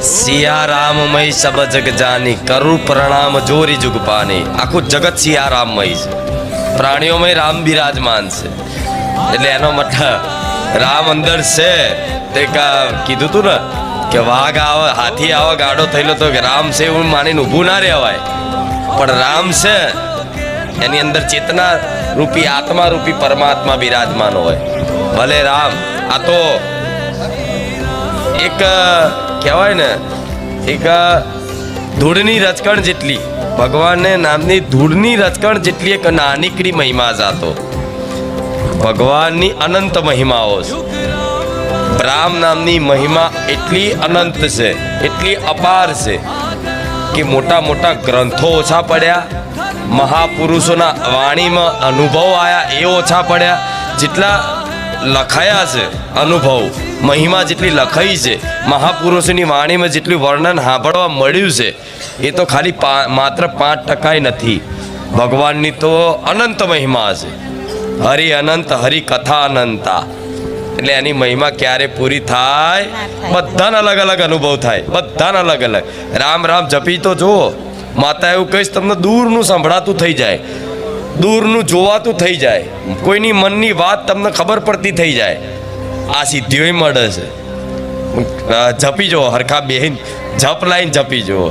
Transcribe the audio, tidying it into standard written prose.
સિયા રામમય સબ જગ જાની કરું પ્રણામ જોરી જુગ પાની. આખું જગત સિયા રામમય છે, પ્રાણીઓમાં રામ બિરાજમાન છે. એટલે એનો મતલબ રામ અંદર છે. તે કીધું તું ને કે વાઘ આવે, હાથી આવે, ગાડો થયેલો તો કે રામ છે એવું માનીને ઊભું ના રહેવાય. પણ રામ છે એની અંદર ચેતના રૂપી આત્મા રૂપી પરમાત્મા બિરાજમાન હોય. ભલે રામ આ તો એક કહેવાય ને, એક ધૂળની રચકણ જેટલી, ભગવાનને નામની ધૂળની રચકણ જેટલી એક નાનીકડી મહિમા જાતો. ભગવાનની અનંત મહિમાઓ છે. રામ નામની મહિમા એટલી અનંત છે, એટલી અપાર છે કે મોટા મોટા ગ્રંથો ઓછા પડ્યા, મહાપુરુષોના વાણીમાં અનુભવ આવ્યા એ ઓછા પડ્યા. જેટલા લખાયા છે અનુભવ, મહિમા જેટલી લખાઈ છે, મહાપુરુષોની વાણીમાં જેટલું વર્ણન સાંભળવા મળ્યું છે એ તો ખાલી માત્ર 5% નથી. ભગવાનની તો અનંત મહિમા છે. હરિ અનંત, હરિ કથા અનંતા. એટલે એની મહિમા ક્યારે પૂરી થાય? બધાને અલગ અલગ અનુભવ થાય, બધાને અલગ અલગ. રામ રામ જપી તો જુઓ. માતા એવું કહીશ તમને દૂરનું સંભળાતું થઈ જાય, દૂરનું જોવાતું થઈ જાય, કોઈની મનની વાત તમને ખબર પડતી થઈ જાય. આ સિદ્ધિઓ મળે છે. જપી જુઓ, હરખા બેહીન જપ લાઈન જપી જુઓ.